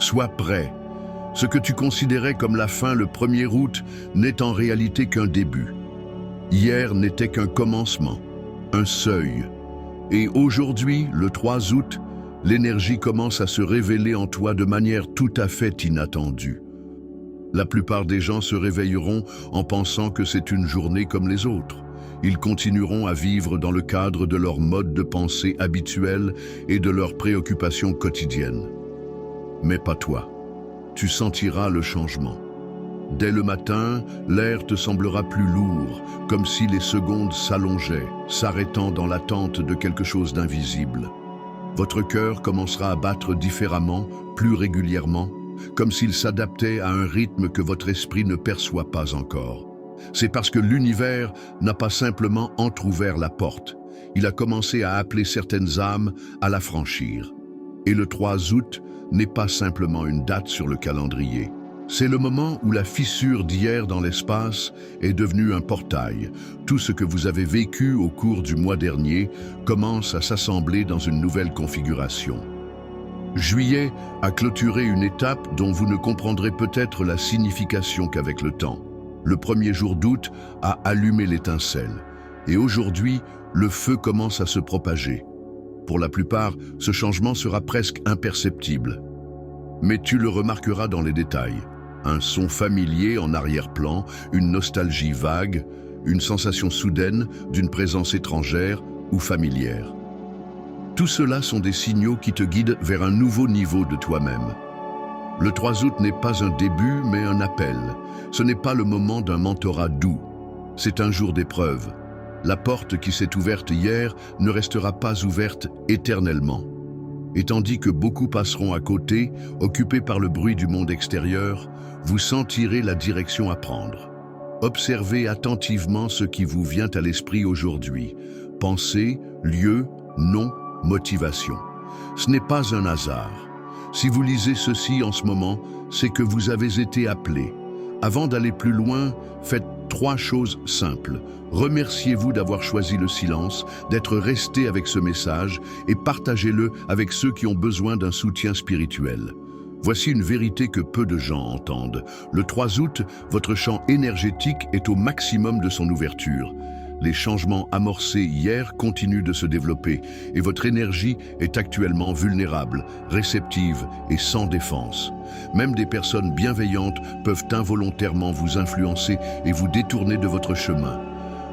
Sois prêt. Ce que tu considérais comme la fin le 1er août n'est en réalité qu'un début. Hier n'était qu'un commencement, un seuil. Et aujourd'hui, le 3 août, l'énergie commence à se révéler en toi de manière tout à fait inattendue. La plupart des gens se réveilleront en pensant que c'est une journée comme les autres. Ils continueront à vivre dans le cadre de leur mode de pensée habituel et de leurs préoccupations quotidiennes. Mais pas toi. Tu sentiras le changement. Dès le matin, l'air te semblera plus lourd, comme si les secondes s'allongeaient, s'arrêtant dans l'attente de quelque chose d'invisible. Votre cœur commencera à battre différemment, plus régulièrement, comme s'il s'adaptait à un rythme que votre esprit ne perçoit pas encore. C'est parce que l'univers n'a pas simplement entrouvert la porte, il a commencé à appeler certaines âmes à la franchir. Et le 3 août n'est pas simplement une date sur le calendrier. C'est le moment où la fissure d'hier dans l'espace est devenue un portail. Tout ce que vous avez vécu au cours du mois dernier commence à s'assembler dans une nouvelle configuration. Juillet a clôturé une étape dont vous ne comprendrez peut-être la signification qu'avec le temps. Le 1er jour d'août a allumé l'étincelle. Et aujourd'hui, le feu commence à se propager. Pour la plupart, ce changement sera presque imperceptible. Mais tu le remarqueras dans les détails. Un son familier en arrière-plan, une nostalgie vague, une sensation soudaine d'une présence étrangère ou familière. Tout cela sont des signaux qui te guident vers un nouveau niveau de toi-même. Le 3 août n'est pas un début, mais un appel. Ce n'est pas le moment d'un mentorat doux. C'est un jour d'épreuve. La porte qui s'est ouverte hier ne restera pas ouverte éternellement. Et tandis que beaucoup passeront à côté, occupés par le bruit du monde extérieur, vous sentirez la direction à prendre. Observez attentivement ce qui vous vient à l'esprit aujourd'hui. Pensée, lieu, nom, motivation. Ce n'est pas un hasard. Si vous lisez ceci en ce moment, c'est que vous avez été appelé. Avant d'aller plus loin, faites 3 choses simples. Remerciez-vous d'avoir choisi le silence, d'être resté avec ce message et partagez-le avec ceux qui ont besoin d'un soutien spirituel. Voici une vérité que peu de gens entendent. Le 3 août, votre champ énergétique est au maximum de son ouverture. Les changements amorcés hier continuent de se développer et votre énergie est actuellement vulnérable, réceptive et sans défense. Même des personnes bienveillantes peuvent involontairement vous influencer et vous détourner de votre chemin.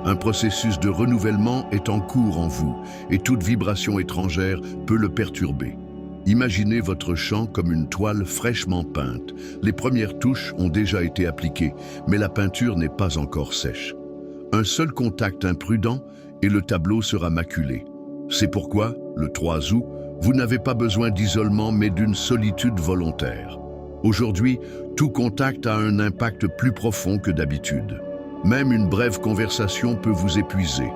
Un processus de renouvellement est en cours en vous et toute vibration étrangère peut le perturber. Imaginez votre champ comme une toile fraîchement peinte. Les premières touches ont déjà été appliquées, mais la peinture n'est pas encore sèche. Un seul contact imprudent et le tableau sera maculé. C'est pourquoi, le 3 août, vous n'avez pas besoin d'isolement mais d'une solitude volontaire. Aujourd'hui, tout contact a un impact plus profond que d'habitude. Même une brève conversation peut vous épuiser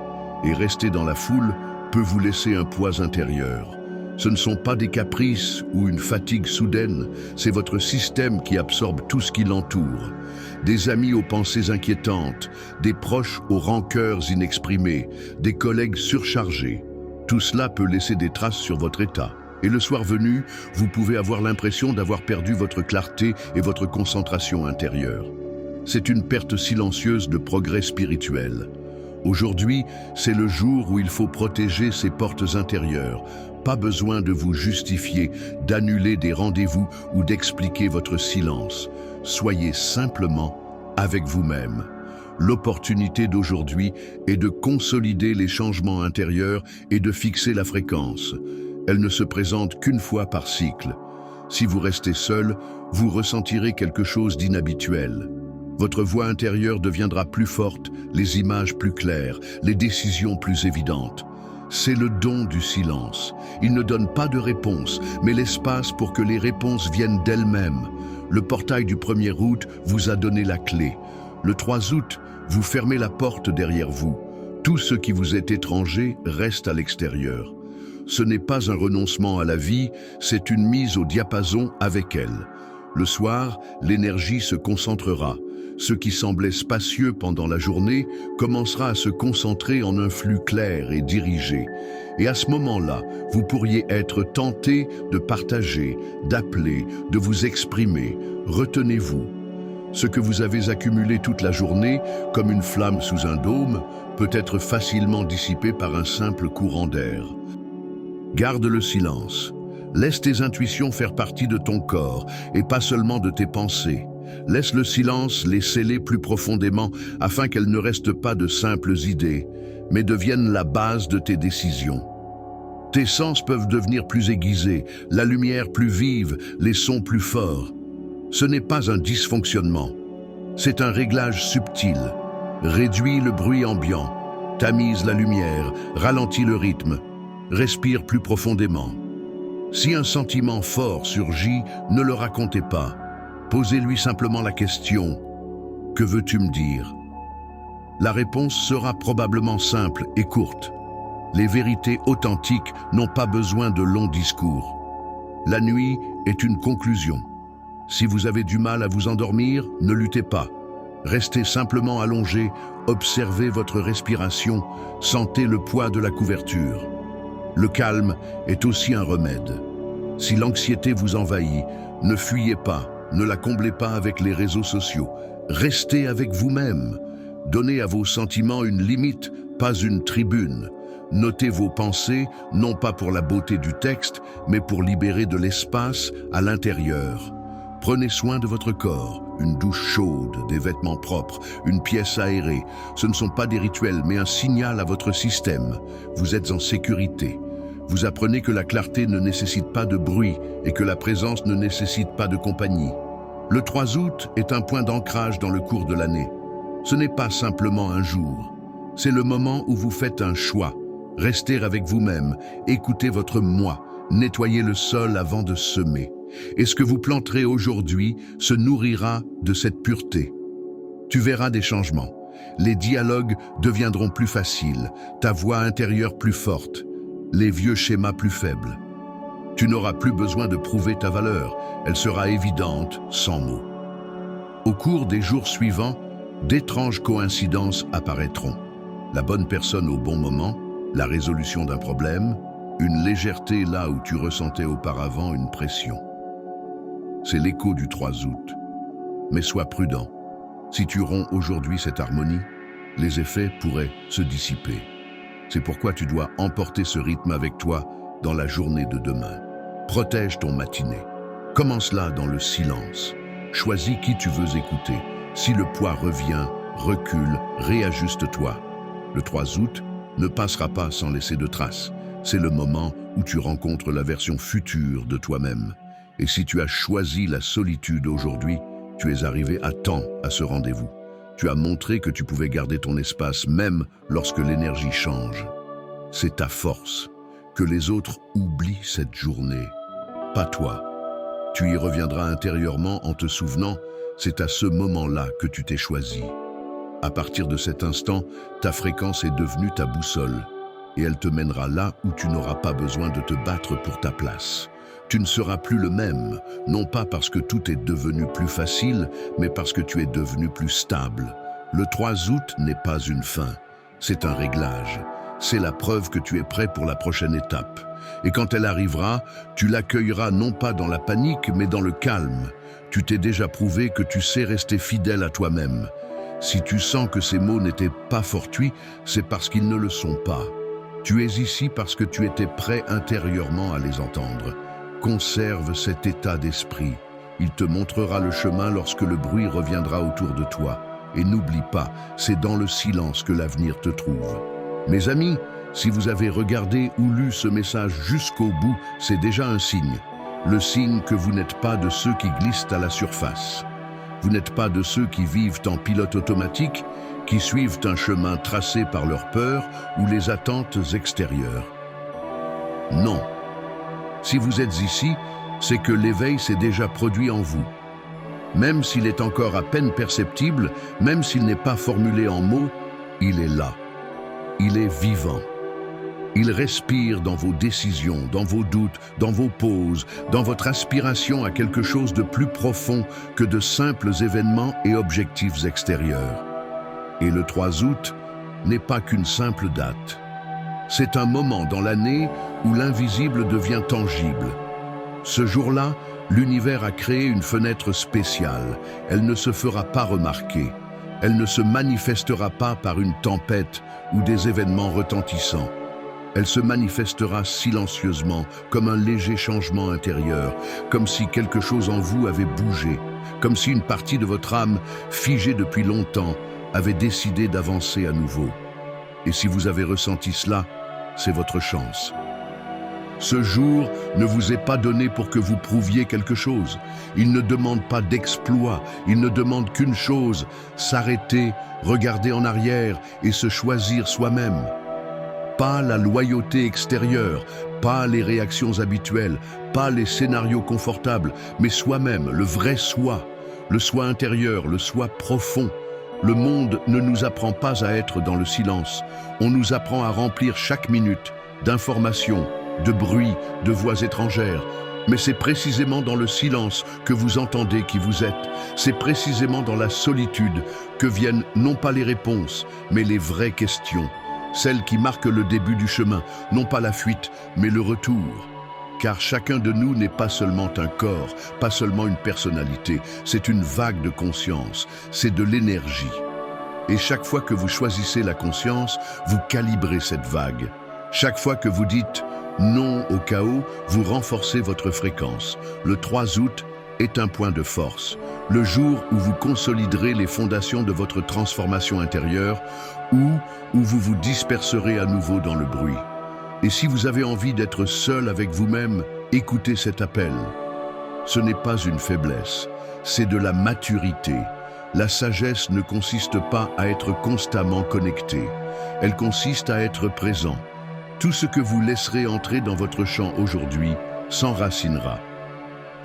et rester dans la foule peut vous laisser un poids intérieur. Ce ne sont pas des caprices ou une fatigue soudaine, c'est votre système qui absorbe tout ce qui l'entoure. Des amis aux pensées inquiétantes, des proches aux rancœurs inexprimées, des collègues surchargés. Tout cela peut laisser des traces sur votre état. Et le soir venu, vous pouvez avoir l'impression d'avoir perdu votre clarté et votre concentration intérieure. C'est une perte silencieuse de progrès spirituel. Aujourd'hui, c'est le jour où il faut protéger ses portes intérieures. Pas besoin de vous justifier, d'annuler des rendez-vous ou d'expliquer votre silence. Soyez simplement avec vous-même. L'opportunité d'aujourd'hui est de consolider les changements intérieurs et de fixer la fréquence. Elle ne se présente qu'une fois par cycle. Si vous restez seul, vous ressentirez quelque chose d'inhabituel. Votre voix intérieure deviendra plus forte, les images plus claires, les décisions plus évidentes. C'est le don du silence. Il ne donne pas de réponse, mais l'espace pour que les réponses viennent d'elles-mêmes. Le portail du 1er août vous a donné la clé. Le 3 août, vous fermez la porte derrière vous. Tout ce qui vous est étranger reste à l'extérieur. Ce n'est pas un renoncement à la vie, c'est une mise au diapason avec elle. Le soir, l'énergie se concentrera. Ce qui semblait spacieux pendant la journée commencera à se concentrer en un flux clair et dirigé. Et à ce moment-là, vous pourriez être tenté de partager, d'appeler, de vous exprimer. Retenez-vous. Ce que vous avez accumulé toute la journée, comme une flamme sous un dôme, peut être facilement dissipé par un simple courant d'air. Garde le silence. Laisse tes intuitions faire partie de ton corps et pas seulement de tes pensées. Laisse le silence les sceller plus profondément afin qu'elles ne restent pas de simples idées, mais deviennent la base de tes décisions. Tes sens peuvent devenir plus aiguisés, la lumière plus vive, les sons plus forts. Ce n'est pas un dysfonctionnement, c'est un réglage subtil. Réduis le bruit ambiant, tamise la lumière, ralentis le rythme, respire plus profondément. Si un sentiment fort surgit, ne le racontez pas. Posez-lui simplement la question « Que veux-tu me dire ?» La réponse sera probablement simple et courte. Les vérités authentiques n'ont pas besoin de longs discours. La nuit est une conclusion. Si vous avez du mal à vous endormir, ne luttez pas. Restez simplement allongé, observez votre respiration, sentez le poids de la couverture. Le calme est aussi un remède. Si l'anxiété vous envahit, ne fuyez pas, ne la comblez pas avec les réseaux sociaux. Restez avec vous-même. Donnez à vos sentiments une limite, pas une tribune. Notez vos pensées, non pas pour la beauté du texte, mais pour libérer de l'espace à l'intérieur. Prenez soin de votre corps, une douche chaude, des vêtements propres, une pièce aérée. Ce ne sont pas des rituels, mais un signal à votre système. Vous êtes en sécurité. Vous apprenez que la clarté ne nécessite pas de bruit et que la présence ne nécessite pas de compagnie. Le 3 août est un point d'ancrage dans le cours de l'année. Ce n'est pas simplement un jour. C'est le moment où vous faites un choix. Restez avec vous-même, écoutez votre moi, nettoyez le sol avant de semer. Et ce que vous planterez aujourd'hui se nourrira de cette pureté. Tu verras des changements. Les dialogues deviendront plus faciles, ta voix intérieure plus forte, les vieux schémas plus faibles. Tu n'auras plus besoin de prouver ta valeur, elle sera évidente, sans mots. Au cours des jours suivants, d'étranges coïncidences apparaîtront. La bonne personne au bon moment, la résolution d'un problème, une légèreté là où tu ressentais auparavant une pression. C'est l'écho du 3 août. Mais sois prudent. Si tu romps aujourd'hui cette harmonie, les effets pourraient se dissiper. C'est pourquoi tu dois emporter ce rythme avec toi dans la journée de demain. Protège ton matinée. Commence-la dans le silence. Choisis qui tu veux écouter. Si le poids revient, recule, réajuste-toi. Le 3 août ne passera pas sans laisser de traces. C'est le moment où tu rencontres la version future de toi-même. Et si tu as choisi la solitude aujourd'hui, tu es arrivé à temps à ce rendez-vous. Tu as montré que tu pouvais garder ton espace même lorsque l'énergie change. C'est ta force. Que les autres oublient cette journée. Pas toi. Tu y reviendras intérieurement en te souvenant, c'est à ce moment-là que tu t'es choisi. À partir de cet instant, ta fréquence est devenue ta boussole. Et elle te mènera là où tu n'auras pas besoin de te battre pour ta place. Tu ne seras plus le même, non pas parce que tout est devenu plus facile, mais parce que tu es devenu plus stable. Le 3 août n'est pas une fin, c'est un réglage. C'est la preuve que tu es prêt pour la prochaine étape. Et quand elle arrivera, tu l'accueilleras non pas dans la panique, mais dans le calme. Tu t'es déjà prouvé que tu sais rester fidèle à toi-même. Si tu sens que ces mots n'étaient pas fortuits, c'est parce qu'ils ne le sont pas. Tu es ici parce que tu étais prêt intérieurement à les entendre. Conserve cet état d'esprit. Il te montrera le chemin lorsque le bruit reviendra autour de toi. Et n'oublie pas, c'est dans le silence que l'avenir te trouve. Mes amis, si vous avez regardé ou lu ce message jusqu'au bout, c'est déjà un signe. Le signe que vous n'êtes pas de ceux qui glissent à la surface. Vous n'êtes pas de ceux qui vivent en pilote automatique, qui suivent un chemin tracé par leurs peurs ou les attentes extérieures. Non. Si vous êtes ici, c'est que l'éveil s'est déjà produit en vous. Même s'il est encore à peine perceptible, même s'il n'est pas formulé en mots, il est là. Il est vivant. Il respire dans vos décisions, dans vos doutes, dans vos pauses, dans votre aspiration à quelque chose de plus profond que de simples événements et objectifs extérieurs. Et le 3 août n'est pas qu'une simple date. C'est un moment dans l'année où l'invisible devient tangible. Ce jour-là, l'univers a créé une fenêtre spéciale. Elle ne se fera pas remarquer. Elle ne se manifestera pas par une tempête ou des événements retentissants. Elle se manifestera silencieusement, comme un léger changement intérieur, comme si quelque chose en vous avait bougé, comme si une partie de votre âme, figée depuis longtemps, avait décidé d'avancer à nouveau. Et si vous avez ressenti cela, c'est votre chance. Ce jour ne vous est pas donné pour que vous prouviez quelque chose. Il ne demande pas d'exploit, il ne demande qu'une chose, s'arrêter, regarder en arrière et se choisir soi-même. Pas la loyauté extérieure, pas les réactions habituelles, pas les scénarios confortables, mais soi-même, le vrai soi, le soi intérieur, le soi profond. Le monde ne nous apprend pas à être dans le silence, on nous apprend à remplir chaque minute d'informations, de bruit, de voix étrangères. Mais c'est précisément dans le silence que vous entendez qui vous êtes. C'est précisément dans la solitude que viennent non pas les réponses, mais les vraies questions. Celles qui marquent le début du chemin, non pas la fuite, mais le retour. Car chacun de nous n'est pas seulement un corps, pas seulement une personnalité, c'est une vague de conscience, c'est de l'énergie. Et chaque fois que vous choisissez la conscience, vous calibrez cette vague. Chaque fois que vous dites non au chaos, vous renforcez votre fréquence. Le 3 août est un point de force, le jour où vous consoliderez les fondations de votre transformation intérieure ou où vous vous disperserez à nouveau dans le bruit. Et si vous avez envie d'être seul avec vous-même, écoutez cet appel. Ce n'est pas une faiblesse, c'est de la maturité. La sagesse ne consiste pas à être constamment connecté, elle consiste à être présent. Tout ce que vous laisserez entrer dans votre champ aujourd'hui s'enracinera.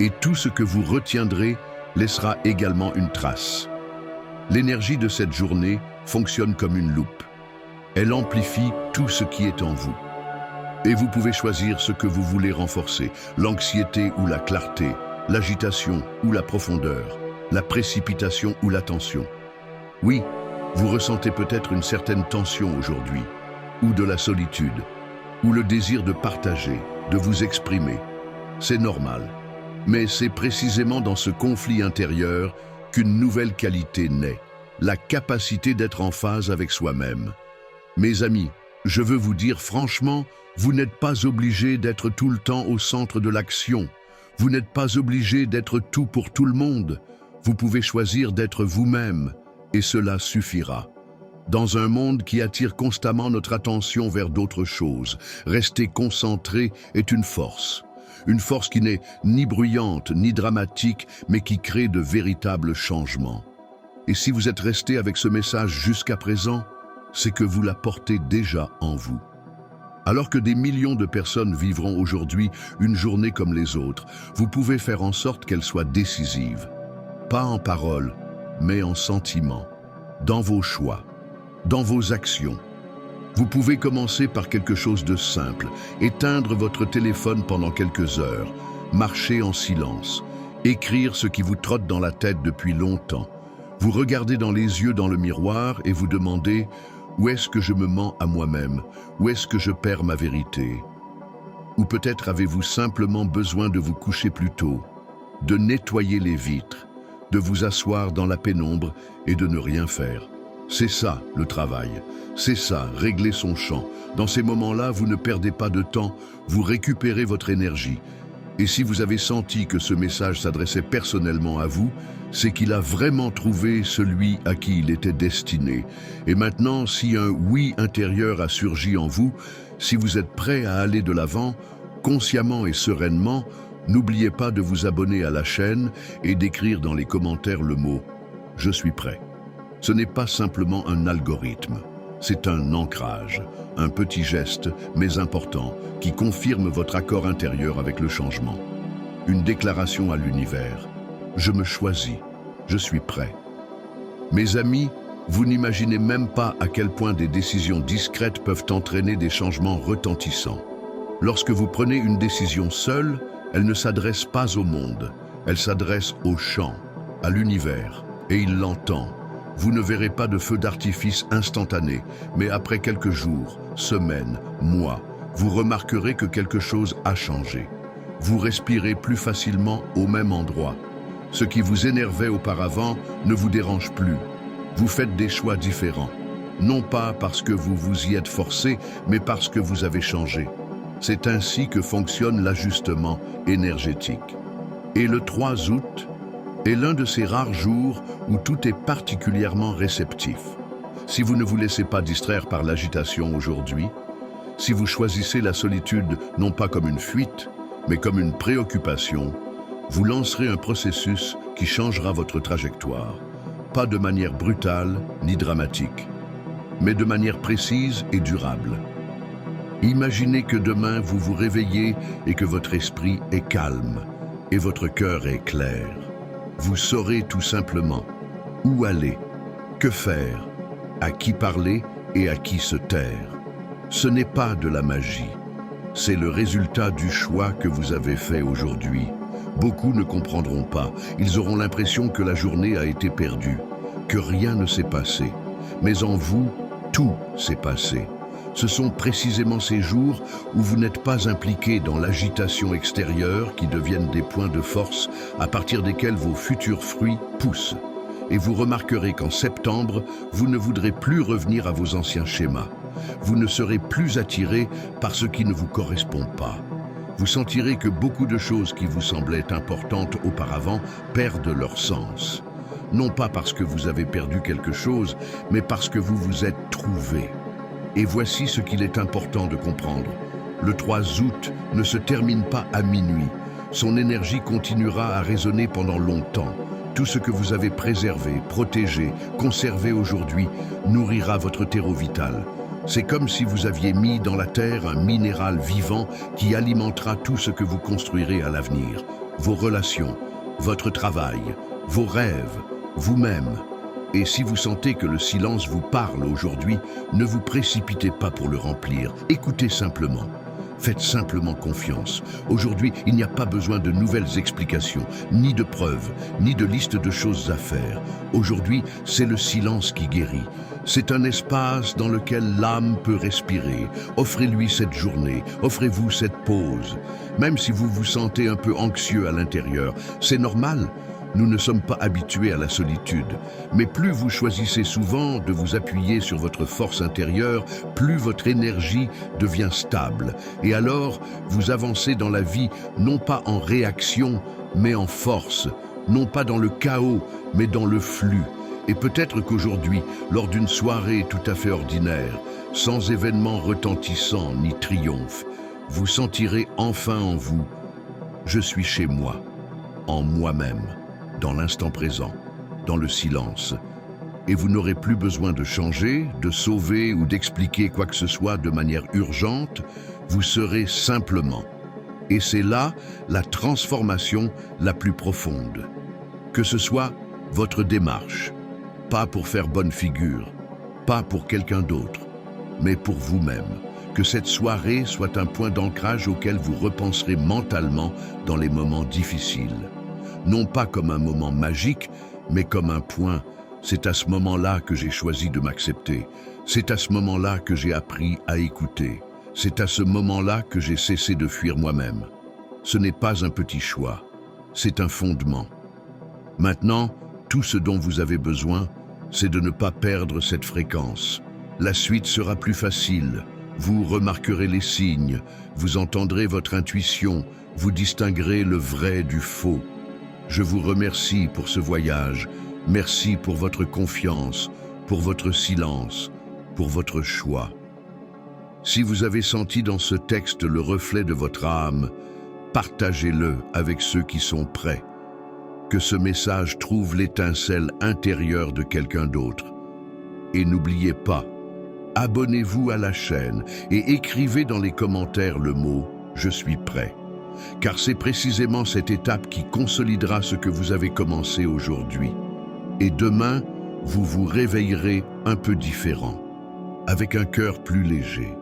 Et tout ce que vous retiendrez laissera également une trace. L'énergie de cette journée fonctionne comme une loupe. Elle amplifie tout ce qui est en vous. Et vous pouvez choisir ce que vous voulez renforcer, l'anxiété ou la clarté, l'agitation ou la profondeur, la précipitation ou la tension. Oui, vous ressentez peut-être une certaine tension aujourd'hui, ou de la solitude, ou le désir de partager, de vous exprimer. C'est normal. Mais c'est précisément dans ce conflit intérieur qu'une nouvelle qualité naît, la capacité d'être en phase avec soi-même. Mes amis, je veux vous dire franchement, vous n'êtes pas obligés d'être tout le temps au centre de l'action. Vous n'êtes pas obligés d'être tout pour tout le monde. Vous pouvez choisir d'être vous-même, et cela suffira. Dans un monde qui attire constamment notre attention vers d'autres choses, rester concentré est une force. Une force qui n'est ni bruyante ni dramatique, mais qui crée de véritables changements. Et si vous êtes resté avec ce message jusqu'à présent, c'est que vous la portez déjà en vous. Alors que des millions de personnes vivront aujourd'hui une journée comme les autres, vous pouvez faire en sorte qu'elle soit décisive. Pas en parole, mais en sentiment, dans vos choix, dans vos actions. Vous pouvez commencer par quelque chose de simple, éteindre votre téléphone pendant quelques heures, marcher en silence, écrire ce qui vous trotte dans la tête depuis longtemps. Vous regardez dans les yeux dans le miroir et vous demandez « Où est-ce que je me mens à moi-même? Où est-ce que je perds ma vérité ?» Ou peut-être avez-vous simplement besoin de vous coucher plus tôt, de nettoyer les vitres, de vous asseoir dans la pénombre et de ne rien faire. C'est ça, le travail. C'est ça, régler son champ. Dans ces moments-là, vous ne perdez pas de temps, vous récupérez votre énergie. Et si vous avez senti que ce message s'adressait personnellement à vous, c'est qu'il a vraiment trouvé celui à qui il était destiné. Et maintenant, si un oui intérieur a surgi en vous, si vous êtes prêt à aller de l'avant, consciemment et sereinement, n'oubliez pas de vous abonner à la chaîne et d'écrire dans les commentaires le mot « Je suis prêt ». Ce n'est pas simplement un algorithme, c'est un ancrage, un petit geste, mais important, qui confirme votre accord intérieur avec le changement. Une déclaration à l'univers. Je me choisis, je suis prêt. Mes amis, Vous n'imaginez même pas à quel point des décisions discrètes peuvent entraîner des changements retentissants. Lorsque vous prenez une décision seule, elle ne s'adresse pas au monde, elle s'adresse au champ, à l'univers, et il l'entend. Vous ne verrez pas de feu d'artifice instantané, mais après quelques jours, semaines, mois, vous remarquerez que quelque chose a changé. Vous respirez plus facilement au même endroit. Ce qui vous énervait auparavant ne vous dérange plus. Vous faites des choix différents, non pas parce que vous vous y êtes forcé, mais parce que vous avez changé. C'est ainsi que fonctionne l'ajustement énergétique. Et le 3 août est l'un de ces rares jours où tout est particulièrement réceptif. Si vous ne vous laissez pas distraire par l'agitation aujourd'hui, si vous choisissez la solitude non pas comme une fuite, mais comme une préoccupation, vous lancerez un processus qui changera votre trajectoire. Pas de manière brutale ni dramatique, mais de manière précise et durable. Imaginez que demain vous vous réveillez et que votre esprit est calme et votre cœur est clair. Vous saurez tout simplement où aller, que faire, à qui parler et à qui se taire. Ce n'est pas de la magie, c'est le résultat du choix que vous avez fait aujourd'hui. Beaucoup ne comprendront pas, ils auront l'impression que la journée a été perdue, que rien ne s'est passé. Mais en vous, tout s'est passé. Ce sont précisément ces jours où vous n'êtes pas impliqué dans l'agitation extérieure qui deviennent des points de force à partir desquels vos futurs fruits poussent. Et vous remarquerez qu'en septembre, vous ne voudrez plus revenir à vos anciens schémas. Vous ne serez plus attiré par ce qui ne vous correspond pas. Vous sentirez que beaucoup de choses qui vous semblaient importantes auparavant perdent leur sens. Non pas parce que vous avez perdu quelque chose, mais parce que vous vous êtes trouvé. Et voici ce qu'il est important de comprendre. Le 3 août ne se termine pas à minuit. Son énergie continuera à résonner pendant longtemps. Tout ce que vous avez préservé, protégé, conservé aujourd'hui nourrira votre terreau vital. C'est comme si vous aviez mis dans la terre un minéral vivant qui alimentera tout ce que vous construirez à l'avenir. Vos relations, votre travail, vos rêves, vous-même. Et si vous sentez que le silence vous parle aujourd'hui, ne vous précipitez pas pour le remplir. Écoutez simplement. Faites simplement confiance. Aujourd'hui, il n'y a pas besoin de nouvelles explications, ni de preuves, ni de liste de choses à faire. Aujourd'hui, c'est le silence qui guérit. C'est un espace dans lequel l'âme peut respirer. Offrez-lui cette journée, offrez-vous cette pause. Même si vous vous sentez un peu anxieux à l'intérieur, c'est normal. Nous ne sommes pas habitués à la solitude, mais plus vous choisissez souvent de vous appuyer sur votre force intérieure, plus votre énergie devient stable. Et alors, vous avancez dans la vie non pas en réaction, mais en force, non pas dans le chaos, mais dans le flux. Et peut-être qu'aujourd'hui, lors d'une soirée tout à fait ordinaire, sans événements retentissants ni triomphe, vous sentirez enfin en vous « Je suis chez moi, en moi-même ». Dans l'instant présent, dans le silence. Et vous n'aurez plus besoin de changer, de sauver ou d'expliquer quoi que ce soit de manière urgente, vous serez simplement. Et c'est là la transformation la plus profonde. Que ce soit votre démarche, pas pour faire bonne figure, pas pour quelqu'un d'autre, mais pour vous-même. Que cette soirée soit un point d'ancrage auquel vous repenserez mentalement dans les moments difficiles. Non pas comme un moment magique, mais comme un point. C'est à ce moment-là que j'ai choisi de m'accepter. C'est à ce moment-là que j'ai appris à écouter. C'est à ce moment-là que j'ai cessé de fuir moi-même. Ce n'est pas un petit choix, c'est un fondement. Maintenant, tout ce dont vous avez besoin, c'est de ne pas perdre cette fréquence. La suite sera plus facile. Vous remarquerez les signes, vous entendrez votre intuition, vous distinguerez le vrai du faux. Je vous remercie pour ce voyage. Merci pour votre confiance, pour votre silence, pour votre choix. Si vous avez senti dans ce texte le reflet de votre âme, partagez-le avec ceux qui sont prêts. Que ce message trouve l'étincelle intérieure de quelqu'un d'autre. Et n'oubliez pas, abonnez-vous à la chaîne et écrivez dans les commentaires le mot « Je suis prêt ». Car c'est précisément cette étape qui consolidera ce que vous avez commencé aujourd'hui. Et demain, vous vous réveillerez un peu différent, avec un cœur plus léger,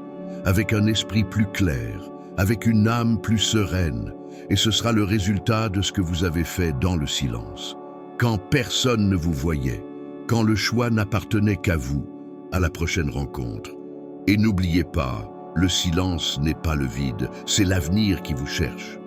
avec un esprit plus clair, avec une âme plus sereine, et ce sera le résultat de ce que vous avez fait dans le silence. Quand personne ne vous voyait, quand le choix n'appartenait qu'à vous, à la prochaine rencontre. Et n'oubliez pas, le silence n'est pas le vide, c'est l'avenir qui vous cherche.